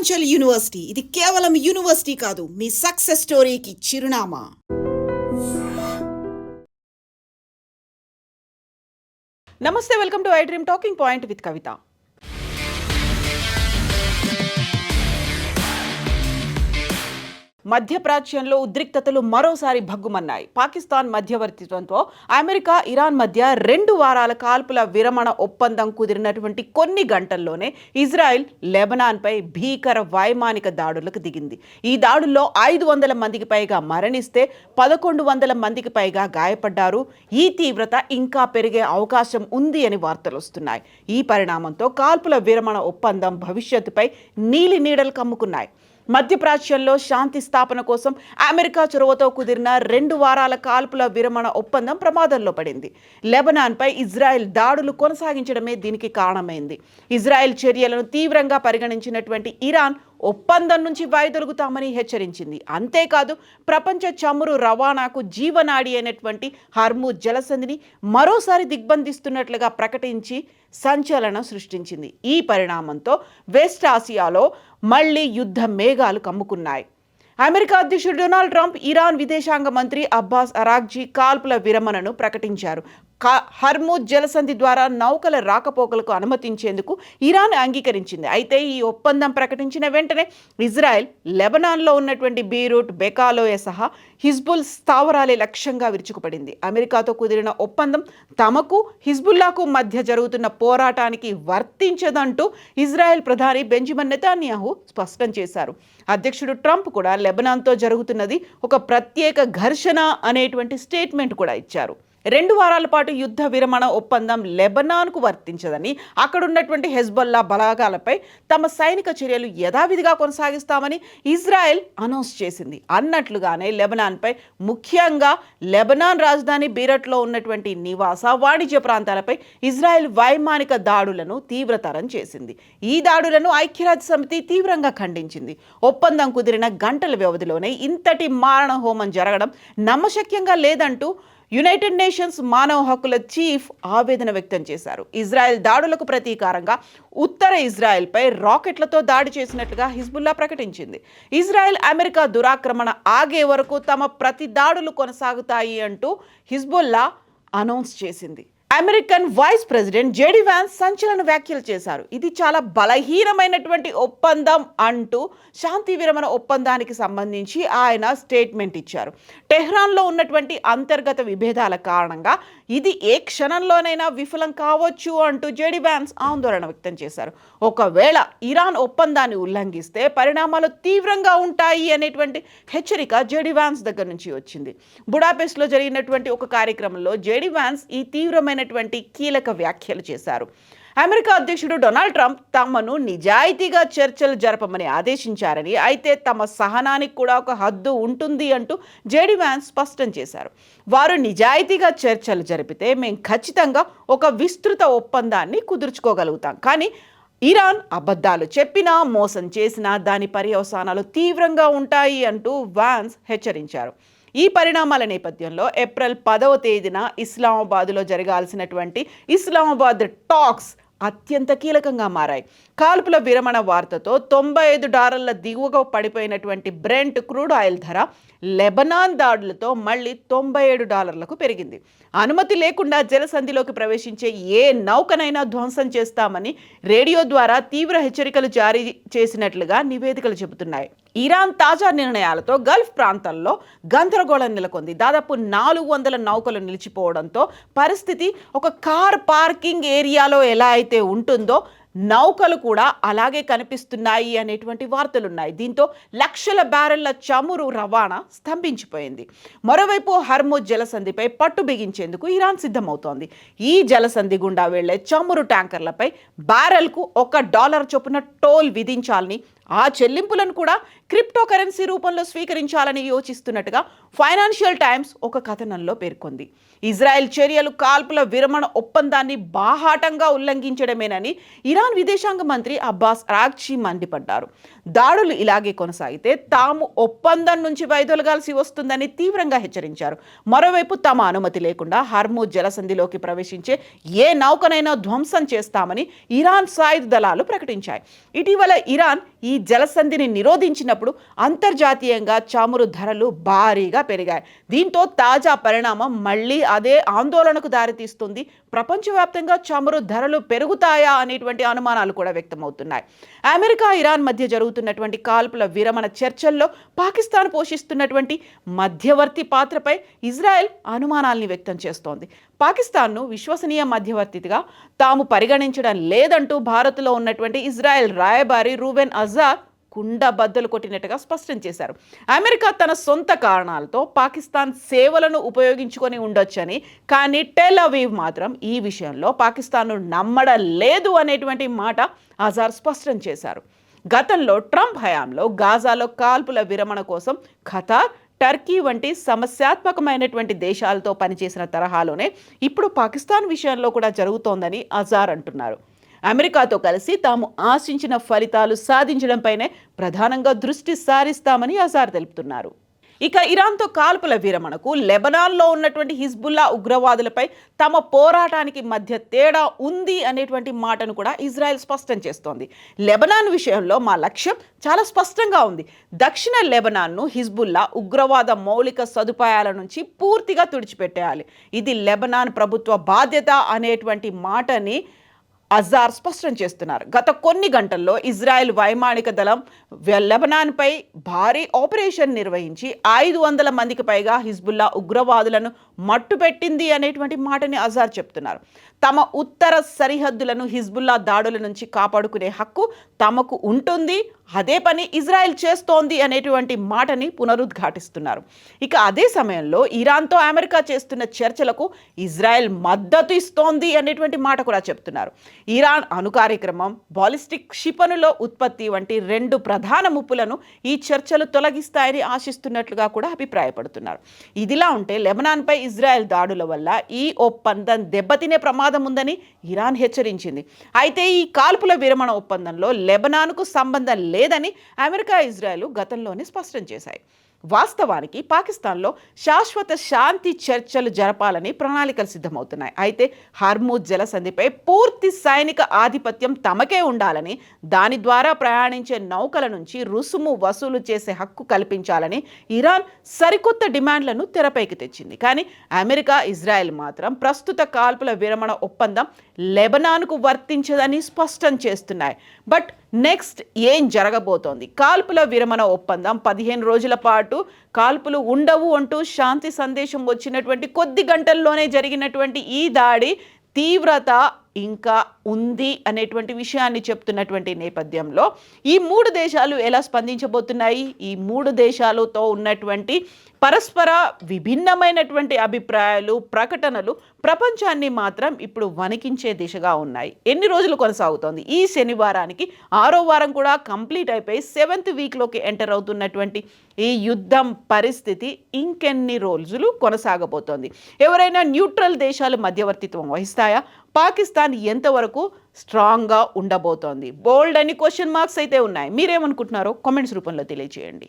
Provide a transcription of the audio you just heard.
Purvanchal university ఇది కేవలం university కాదు, మీ సక్సెస్ స్టోరీకి చిరునామా. నమస్తే, welcome to I dream talking point with Kavitha. మధ్యప్రాచ్యంలో ఉద్రిక్తతలు మరోసారి భగ్గుమన్నాయి. పాకిస్తాన్ మధ్యవర్తిత్వంతో అమెరికా, ఇరాన్ మధ్య 2 వారాల కాల్పుల విరమణ ఒప్పందం కుదిరినటువంటి కొన్ని గంటల్లోనే ఇజ్రాయెల్ లెబనాన్పై భీకర వైమానిక దాడులకు దిగింది. ఈ దాడుల్లో 500 మందికి పైగా మరణిస్తే 1100 మందికి పైగా గాయపడ్డారు. ఈ తీవ్రత ఇంకా పెరిగే అవకాశం ఉంది అని వార్తలు వస్తున్నాయి. ఈ పరిణామంతో కాల్పుల విరమణ ఒప్పందం భవిష్యత్తుపై నీలి నీడలు కమ్ముకున్నాయి. మధ్యప్రాచ్యంలో శాంతి స్థాపన కోసం అమెరికా చొరవతో కుదిరిన 2 వారాల కాల్పుల విరమణ ఒప్పందం ప్రమాదంలో పడింది. లెబనాన్పై ఇజ్రాయెల్ దాడులు కొనసాగించడమే దీనికి కారణమైంది. ఇజ్రాయెల్ చర్యలను తీవ్రంగా పరిగణించినటువంటి ఇరాన్ ఒప్పందం నుంచి వైదొలుగుతామని హెచ్చరించింది. అంతేకాదు, ప్రపంచ చమురు రవాణాకు జీవనాడి అయినటువంటి హర్ముజ్ జలసంధిని మరోసారి దిగ్బంధిస్తున్నట్లుగా ప్రకటించి సంచలనం సృష్టించింది. ఈ పరిణామంతో వెస్ట్ ఆసియాలో మళ్లీ యుద్ధ మేఘాలు కమ్ముకున్నాయి. అమెరికా అధ్యక్షుడు డొనాల్డ్ ట్రంప్, ఇరాన్ విదేశాంగ మంత్రి అబ్బాస్ అరాగ్జీ కాల్పుల విరమణను ప్రకటించారు. హర్ముజ్ జలసంధి ద్వారా నౌకల రాకపోకలకు అనుమతించేందుకు ఇరాన్ అంగీకరించింది. అయితే ఈ ఒప్పందం ప్రకటించిన వెంటనే ఇజ్రాయెల్ లెబనాన్లో ఉన్నటువంటి బీరూట్, బెకాలోయ సహా హిజ్బుల్ స్థావరాలే లక్ష్యంగా విరుచుకుపడింది. అమెరికాతో కుదిరిన ఒప్పందం తమకు, హిజ్బుల్లాకు మధ్య జరుగుతున్న పోరాటానికి వర్తించదంటూ ఇజ్రాయెల్ ప్రధాని బెంజమిన్ నెతన్యాహు స్పష్టం చేశారు. అధ్యక్షుడు ట్రంప్ కూడా లెబనాన్తో జరుగుతున్నది ఒక ప్రత్యేక ఘర్షణ అనేటువంటి స్టేట్మెంట్ కూడా ఇచ్చారు. 2 వారాల పాటు యుద్ధ విరమణ ఒప్పందం లెబనాన్కు వర్తించదని, అక్కడున్నటువంటి హెజ్బొల్లా బలగాలపై తమ సైనిక చర్యలు యథావిధిగా కొనసాగిస్తామని ఇజ్రాయెల్ అనౌన్స్ చేసింది. అన్నట్లుగానే లెబనాన్పై, ముఖ్యంగా లెబనాన్ రాజధాని బీరట్లో ఉన్నటువంటి నివాస, వాణిజ్య ప్రాంతాలపై ఇజ్రాయెల్ వైమానిక దాడులను తీవ్రతరం చేసింది. ఈ దాడులను ఐక్యరాజ్య సమితి తీవ్రంగా ఖండించింది. ఒప్పందం కుదిరిన గంటల వ్యవధిలోనే ఇంతటి మారణ హోమం జరగడం నమ్మశక్యంగా లేదంటూ యునైటెడ్ నేషన్స్ మానవ హక్కుల చీఫ్ ఆవేదన వ్యక్తం చేశారు. ఇజ్రాయెల్ దాడులకు ప్రతీకారంగా ఉత్తర ఇజ్రాయెల్పై రాకెట్లతో దాడి చేసినట్లుగా హిజ్బుల్లా ప్రకటించింది. ఇజ్రాయెల్ అమెరికా దురాక్రమణ ఆగే వరకు తమ ప్రతి దాడులు కొనసాగుతాయి అంటూ హిజ్బుల్లా అనౌన్స్ చేసింది. American vice president JD Vance సంచలన వ్యాఖ్యలు చేశారు. ఇది చాలా బలహీనమైనటువంటి ఒప్పందం అంటూ శాంతి విరమణ ఒప్పందానికి సంబంధించి ఆయన స్టేట్మెంట్ ఇచ్చారు. టెహ్రాన్లో ఉన్నటువంటి అంతర్గత విభేదాల కారణంగా ఇది ఏ క్షణంలోనైనా విఫలం కావచ్చు అంటూ జేడీ వ్యాన్స్ ఆందోళన వ్యక్తం చేశారు. ఒకవేళ ఇరాన్ ఒప్పందాన్ని ఉల్లంఘిస్తే పరిణామాలు తీవ్రంగా ఉంటాయి అనేటువంటి హెచ్చరిక జేడీ వ్యాన్స్ దగ్గర నుంచి వచ్చింది. బుడాపెస్ట్లో జరిగినటువంటి ఒక కార్యక్రమంలో జేడీ వ్యాన్స్ ఈ తీవ్రమైన కీలక వ్యాఖ్యలు చేశారు. అమెరికా అధ్యక్షుడు డొనాల్డ్ ట్రంప్ తమను నిజాయితీగా చర్చలు జరపమని ఆదేశించారని, అయితే తమ సహనానికి కూడా ఒక హద్దు ఉంటుంది అంటూ జేడీ వ్యాన్స్ స్పష్టం చేశారు. వారు నిజాయితీగా చర్చలు జరిపితే మేము ఖచ్చితంగా ఒక విస్తృత ఒప్పందాన్ని కుదుర్చుకోగలుగుతాం. కానీ ఇరాన్ అబద్ధాలు చెప్పినా, మోసం చేసినా దాని పర్యవసానాలు తీవ్రంగా ఉంటాయి అంటూ వ్యాన్స్ హెచ్చరించారు. ఈ పరిణామాల నేపథ్యంలో ఏప్రిల్ 10వ తేదీన ఇస్లామాబాద్లో జరగాల్సినటువంటి ఇస్లామాబాద్ టాక్స్ అత్యంత కీలకంగా మారాయి. కాల్పుల విరమణ వార్తతో $95 దిగువగా పడిపోయినటువంటి బ్రెంట్ క్రూడ్ ఆయిల్ ధర లెబనాన్ దాడులతో మళ్ళీ $97లకు పెరిగింది. అనుమతి లేకుండా జలసంధిలోకి ప్రవేశించే ఏ నౌకనైనా ధ్వంసం చేస్తామని రేడియో ద్వారా తీవ్ర హెచ్చరికలు జారీ చేసినట్లుగా నివేదికలు చెబుతున్నాయి. ఇరాన్ తాజా నిర్ణయాలతో గల్ఫ్ ప్రాంతాల్లో గందరగోళం నెలకొంది. దాదాపు 400 నౌకలు నిలిచిపోవడంతో పరిస్థితి ఒక కార్ పార్కింగ్ ఏరియాలో ఎలా అయితే ఉంటుందో నౌకలు కూడా అలాగే కనిపిస్తున్నాయి అనేటువంటి వార్తలున్నాయి. దీంతో లక్షల బ్యారెళ్ల చమురు రవాణా స్తంభించిపోయింది. మరోవైపు హర్ముజ్ జలసంధిపై పట్టు బిగించేందుకు ఇరాన్ సిద్ధమవుతోంది. ఈ జలసంధి గుండా వెళ్లే చమురు ట్యాంకర్లపై బ్యారెల్కు $1 చొప్పున టోల్ విధించాలని, ఆ చెల్లింపులను కూడా క్రిప్టో కరెన్సీ రూపంలో స్వీకరించాలని యోచిస్తున్నట్టుగా ఫైనాన్షియల్ టైమ్స్ ఒక కథనంలో పేర్కొంది. ఇజ్రాయెల్ చర్యలు కాల్పుల విరమణ ఒప్పందాన్ని బాహాటంగా ఉల్లంఘించడమేనని ఇరాన్ విదేశాంగ మంత్రి అబ్బాస్ అరాగ్జీ మండిపడ్డారు. దాడులు ఇలాగే కొనసాగితే తాము ఒప్పందం నుంచి వైదొలగాల్సి వస్తుందని తీవ్రంగా హెచ్చరించారు. మరోవైపు తమ అనుమతి లేకుండా హర్ముజ్ జలసంధిలోకి ప్రవేశించే ఏ నౌకనైనా ధ్వంసం చేస్తామని ఇరాన్ సాయుధ దళాలు ప్రకటించాయి. ఇటీవల ఇరాన్ ఈ జలసంధిని నిరోధించినప్పుడు అంతర్జాతీయంగా చమురు ధరలు భారీగా పెరిగాయి. దీంతో తాజా పరిణామం మళ్ళీ అదే ఆందోళనకు దారితీస్తుంది. ప్రపంచవ్యాప్తంగా చమురు ధరలు పెరుగుతాయా అనేటువంటి అనుమానాలు కూడా వ్యక్తమవుతున్నాయి. అమెరికా ఇరాన్ మధ్య జరుగుతున్నటువంటి కాల్పుల విరమణ చర్చల్లో పాకిస్తాన్ పోషిస్తున్నటువంటి మధ్యవర్తి పాత్రపై ఇజ్రాయెల్ అనుమానాల్ని వ్యక్తం చేస్తోంది. పాకిస్తాన్ను విశ్వసనీయ మధ్యవర్తిగా తాము పరిగణించడం లేదంటూ భారత్లో ఉన్నటువంటి ఇజ్రాయెల్ రాయబారి రూబెన్ అజార్ కుండ బద్దలు కొట్టినట్టుగా స్పష్టం చేశారు. అమెరికా తన సొంత కారణాలతో పాకిస్తాన్ సేవలను ఉపయోగించుకొని ఉండొచ్చని, కానీ టెల్ అవీవ్ మాత్రం ఈ విషయంలో పాకిస్తాన్ను నమ్మడం లేదు అనేటువంటి మాట అజార్ స్పష్టం చేశారు. గతంలో ట్రంప్ హయాంలో గాజాలో కాల్పుల విరమణ కోసం ఖతార్, టర్కీ వంటి సమస్యాత్మకమైనటువంటి దేశాలతో పనిచేసిన తరహాలోనే ఇప్పుడు పాకిస్తాన్ విషయంలో కూడా జరుగుతోందని అజార్ అంటున్నారు. అమెరికాతో కలిసి తాము ఆశించిన ఫలితాలు సాధించడంపైనే ప్రధానంగా దృష్టి సారిస్తామని అజార్ తెలుపుతున్నారు. ఇక ఇరాన్తో కాల్పుల విరమణకు లెబనాన్లో ఉన్నటువంటి హిజ్బుల్లా ఉగ్రవాదులపై తమ పోరాటానికి మధ్య తేడా ఉంది అనేటువంటి మాటను కూడా ఇజ్రాయెల్ స్పష్టం చేస్తోంది. లెబనాన్ విషయంలో మా లక్ష్యం చాలా స్పష్టంగా ఉంది. దక్షిణ లెబనాన్ను హిజ్బుల్లా ఉగ్రవాద మౌలిక సదుపాయాల నుంచి పూర్తిగా తుడిచిపెట్టేయాలి. ఇది లెబనాన్ ప్రభుత్వ బాధ్యత అనేటువంటి మాటని అజార్ స్పష్టం చేస్తున్నారు. గత కొన్ని గంటల్లో ఇజ్రాయెల్ వైమానిక దళం లెబనాన్పై భారీ ఆపరేషన్ నిర్వహించి 500 మందికి పైగా హిజ్బుల్లా ఉగ్రవాదులను మట్టుపెట్టింది అనేటువంటి మాటని అజార్ చెప్తున్నారు. తమ ఉత్తర సరిహద్దులను హిజ్బుల్లా దాడుల నుంచి కాపాడుకునే హక్కు తమకు ఉంటుంది, అదే పని ఇజ్రాయెల్ చేస్తోంది అనేటువంటి మాటని పునరుద్ఘాటిస్తున్నారు. ఇక అదే సమయంలో ఇరాన్తో అమెరికా చేస్తున్న చర్చలకు ఇజ్రాయెల్ మద్దతు ఇస్తోంది అనేటువంటి మాట కూడా చెప్తున్నారు. ఇరాన్ అణు కార్యక్రమం, బాలిస్టిక్ క్షిపణుల ఉత్పత్తి వంటి 2 ప్రధాన ముప్పులను ఈ చర్చలు తొలగిస్తాయని ఆశిస్తున్నట్లుగా కూడా అభిప్రాయపడుతున్నారు. ఇదిలా ఉంటే లెబనాన్పై ఇజ్రాయెల్ దాడుల వల్ల ఈ ఒప్పందం దెబ్బతినే ప్రమాదం ఉందని ఇరాన్ హెచ్చరించింది. అయితే ఈ కాల్పుల విరమణ ఒప్పందంలో లెబనాన్కు సంబంధం లేదని అమెరికా, ఇజ్రాయెల్ గతంలోనే స్పష్టం చేశాయి. వాస్తవానికి పాకిస్తాన్లో శాశ్వత శాంతి చర్చలు జరపాలని ప్రణాళికలు సిద్ధమవుతున్నాయి. అయితే హర్మూజ్ జలసంధిపై పూర్తి సైనిక ఆధిపత్యం తమకే ఉండాలని, దాని ద్వారా ప్రయాణించే నౌకల నుంచి రుసుము వసూలు చేసే హక్కు కల్పించాలని ఇరాన్ సరికొత్త డిమాండ్లను తెరపైకి తెచ్చింది. కానీ అమెరికా, ఇజ్రాయెల్ మాత్రం ప్రస్తుత కాల్పుల విరమణ ఒప్పందం లెబనాన్కు వర్తించదని స్పష్టం చేస్తున్నాయి. బట్ నెక్స్ట్ ఏం జరగబోతోంది? కాల్పుల విరమణ ఒప్పందం 15 రోజుల పాటు కాల్పులు ఉండవు అంటూ శాంతి సందేశం వచ్చినటువంటి కొద్ది గంటల్లోనే జరిగినటువంటి ఈ దాడి తీవ్రత ఇంకా ఉంది అనేటువంటి విషయాన్ని చెప్తున్నటువంటి నేపథ్యంలో ఈ 3 దేశాలు ఎలా స్పందించబోతున్నాయి? ఈ 3 దేశాలతో ఉన్నటువంటి పరస్పర విభిన్నమైనటువంటి అభిప్రాయాలు, ప్రకటనలు ప్రపంచాన్ని మాత్రం ఇప్పుడు వణికించే దిశగా ఉన్నాయి. ఎన్ని రోజులు కొనసాగుతోంది? ఈ శనివారానికి 6వ వారం కూడా కంప్లీట్ అయిపోయి 7th వీక్లోకి ఎంటర్ అవుతున్నటువంటి ఈ యుద్ధం పరిస్థితి ఇంకెన్ని రోజులు కొనసాగబోతోంది? ఎవరైనా న్యూట్రల్ దేశాలు మధ్యవర్తిత్వం వహిస్తాయా? పాకిస్తాన్ ఎంతవరకు స్ట్రాంగ్గా ఉండబోతోంది? బోల్డ్ అని క్వశ్చన్ మార్క్స్ అయితే ఉన్నాయి. మీరేమనుకుంటున్నారో కామెంట్స్ రూపంలో తెలియజేయండి.